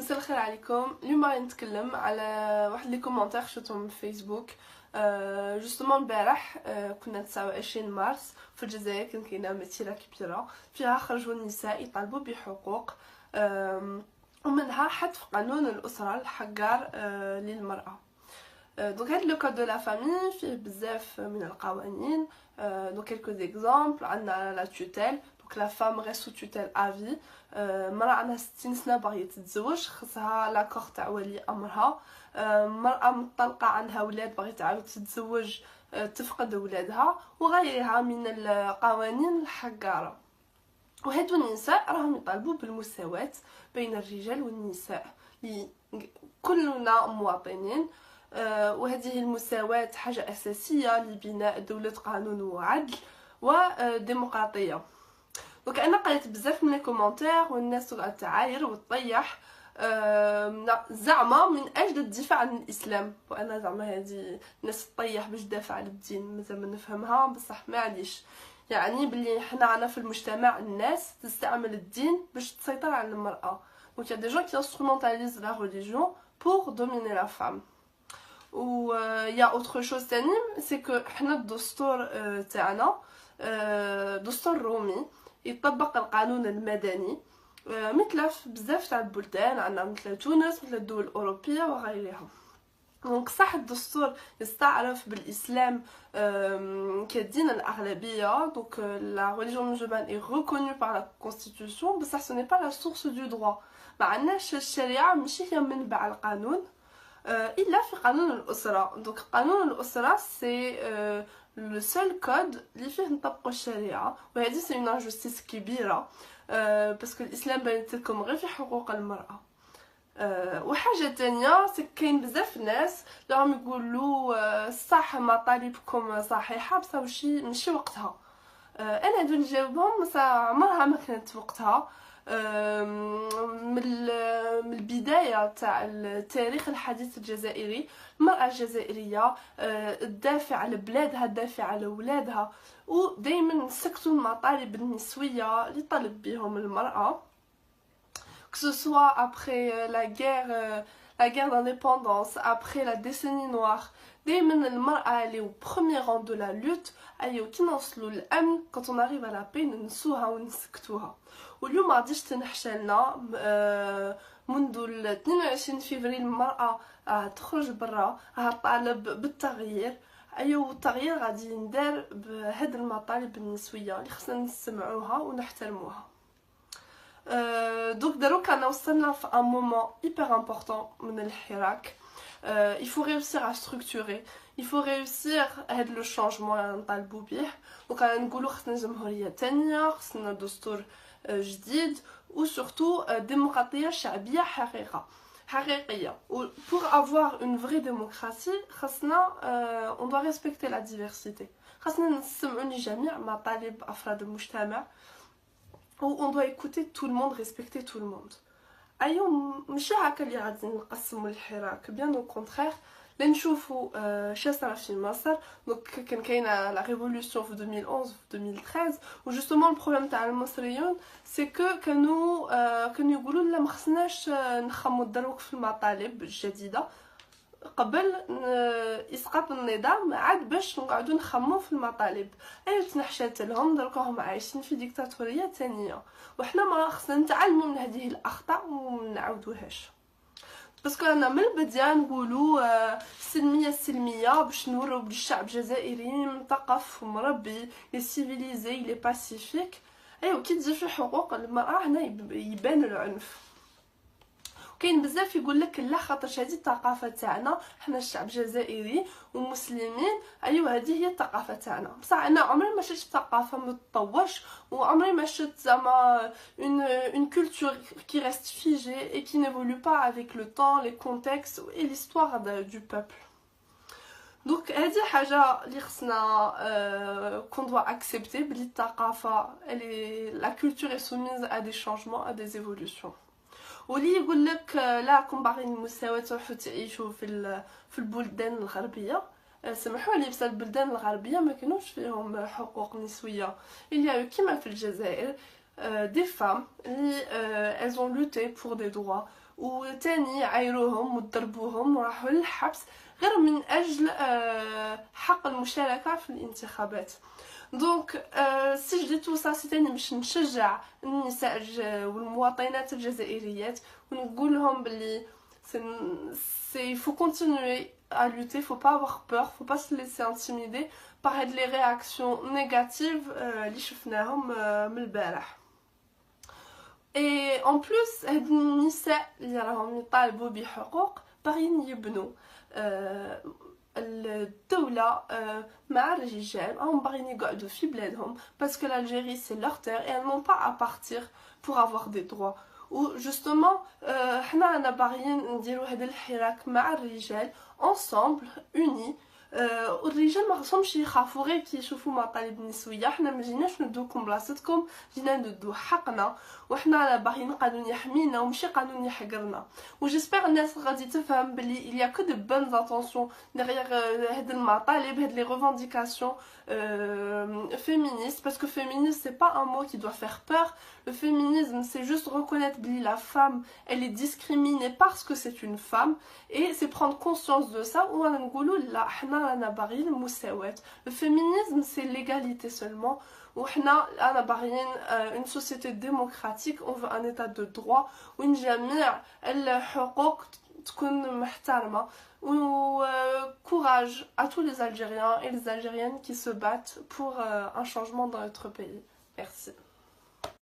مساء الخير عليكم. اليوم غادي نتكلم على واحد لي كومونتير شفتهم في فيسبوك. جوستومون البارح كنا 29 مارس في الجزائر، كان كاينه مسيره كبيره فيها خرجوا النساء يطالبوا بحقوق، ومنها حذف قانون الاسره الحجار للمراه. دونك هاد لو كود دو لا فامي فيه بزاف من القوانين. دونك كيلكو زيكزامبل، عندنا لا توتيل، دونك لا فام غير سو توتيل افي. مرأة عندها 60 سنة باغية تتزوج، خصها لاكوغ تاع ولي امرها. مرأة مطلقة عندها ولاد باغية تعاود تتزوج، تفقد ولادها، وغيرها من القوانين الحجارة. وهادو النساء راهم يطالبوا بالمساواة بين الرجال والنساء، كلنا مواطنين. وهذه المساواة حاجة أساسية لبناء دولة قانون وعدل وديمقراطية. دونك انا قريت بزاف من الكومونتير والناس قاعده تعاير وتطيح زعما من اجل الدفاع عن الاسلام، وانا زعما هذه الناس تطيح باش تدافع على الدين مازال ما نفهمها، بصح معليش، يعني بلي حنا عنا في المجتمع الناس تستعمل الدين باش تسيطر على المراه. دونك يا دي جون كي انسترومونتاليز لا ريليجيون بور دوميني لا فام. و يا اوتر شوز تاني، سي كو حنا الدستور تاعنا دستور رومي يطبق القانون المدني مثل في بزاف تاع البلدان، عندنا مثل تونس، مثل الدول الأوروبية وغيرها. دونك صح الدستور يستعرف بالإسلام كدين الأغلبية، دونك la religion musulmane est reconnue par la constitution، بصح ce n'est pas la source du droit. ما عندناش الشريعة ماشي هي منبع القانون إلا في قانون الأسرة. دونك قانون الأسرة سي لو سول كود اللي فيه نطبقوا الشريعه، وهذه سي اون انجستيس كبيره باسكو الاسلام بانت لكم غير في حقوق المراه. وحاجه تانية، كاين بزاف ناس راهم يقولوا صح مطالبكم صحيحه بصح ماشي وقتها. انا هادو نجاوبهم بصح عمرها ما كانت وقتها. من البدايه تاع التاريخ الحديث الجزائري، المراه الجزائريه تدافع على بلادها، تدافع على ولادها، ودائما سكتوا المطالب النسويه اللي طلب بهم المراه، que ce soit après la guerre d'indépendance, après la décennie noire. دائما المرأة اللي au premier rang de la lutte، أيو كي نوصلوا للأمن quand on arrive à la paix ننسوها ونسكتوها. واليوم ما غاديش تنحشلنا منذ 22 فبراير المرأة تخرج برا طالب بالتغيير. أيو التغيير غادي يندار بهاد المطالب النسوية اللي خصنا نسمعوها ونحترموها. دونك دروك انا وصلنا في ان مومون hyper important من الحراك. il faut réussir à structurer، il faut réussir هاد لو شونجمون اللي نطالبوا به. دونك انا نقولوا خصنا جمهوريه تانية، خصنا دستور جديد، وسورتو ديمقراطيه شعبيه حقيقيه. و pour avoir une vraie démocratie خصنا on doit respecter la diversité، خصنا نسمعوا لجميع مطالب افراد المجتمع، on doit écouter tout le monde, respecter tout le monde. ايوا ماشي هكا اللي غادي نقسموا الحراك، بيان او كونترير. لنشوفوا شاسرة في مصر. دونك كان كاينه لا ريفولوسيون في 2011 في 2013، وجوستومون البروبليم تاع المصريون سي كو كانوا يقولوا لا ما خصناش نخمو دروك في المطالب الجديده قبل اسقاط النظام، عاد باش نقعدوا نخمو في المطالب. اي تنحشات لهم درك راهم عايشين في ديكتاتوريه ثانيه، وحنا ما خصنا نتعلموا من هذه الاخطاء وما نعاودوهاش. باسكو انا من البدايه نقولوا السلميه باش نورو بلي الشعب الجزائري مثقف ومربي، لي سيفيليزي، لي باسيفيك. ايوا كي تجي في حقوق المراه هنا يبان العنف. كاين بزاف يقول لك لا خاطر هذه الثقافه تاعنا، حنا الشعب الجزائري ومسلمين، ايوا هذه هي الثقافه تاعنا. بصح انا عمري ما شفت ثقافه متطورش، وعمري ما شفت زعما une culture qui reste figée et qui n'évolue pas avec le temps, les contextes et l'histoire du peuple. دونك هذه حاجه اللي خصنا qu'on doit accepter، بلي الثقافه la culture est soumise à des changements, à des évolutions. واللي يقول لك لا كون باغيين المساواه تروحوا تعيشوا في البلدان الغربيه، سمحوا لي بس البلدان الغربيه ما كانوش فيهم حقوق نسويه. اللي كيما في الجزائر des femmes اللي elles ont lutté pour des droits وتاني يعايروهم وضربوهم وراحوا للحبس غير من أجل حق المشاركة في الانتخابات. دونك سي جو دي تو سا سي تاني باش نشجع النساء والمواطنات الجزائريات ونقول لهم بلي il faut continuer à lutter, faut pas avoir peur, faut pas se laisser intimider par les réactions négatives اللي شفناهم من البارح. Et en plus هاد النساء اللي راهم يطالبوا بحقوق باغيين يبنوا الدولة مع الرجال راهم باغيين يقعدوا في بلادهم باسكو l'Algérie c'est leur terre et elles n'ont pas à partir pour avoir des droits. و justement حنا رانا باغيين نديروا هذا الحراك مع الرجال ensemble unis. والرجال ما خصهمش يخافوا غير كي يشوفوا مطالب نسويه. حنا ما جيناش ندوكم بلاصتكم، جينا ندو حقنا وحنا باغيين قانون يحمينا وماشي قانون يحقرنا. وجيسبر الناس غادي تفهم بلي il y a que de bonnes intentions derrière هاد المطالب هاد les revendications féministes, parce que féministe c'est pas un mot qui doit faire peur. Le féminisme c'est juste reconnaître que la femme elle est discriminée parce que c'est une femme et c'est prendre conscience de ça. Ou on نقولوا لا حنا رانا باغيين المساواة. Le féminisme c'est l'égalité seulement. وحنا رانا باغيين une société démocratique, on veut un état de droit وين جميع الحقوق تكون محترمة. Courage à tous les Algériens et les Algériennes qui se battent pour un changement dans notre pays. Merci.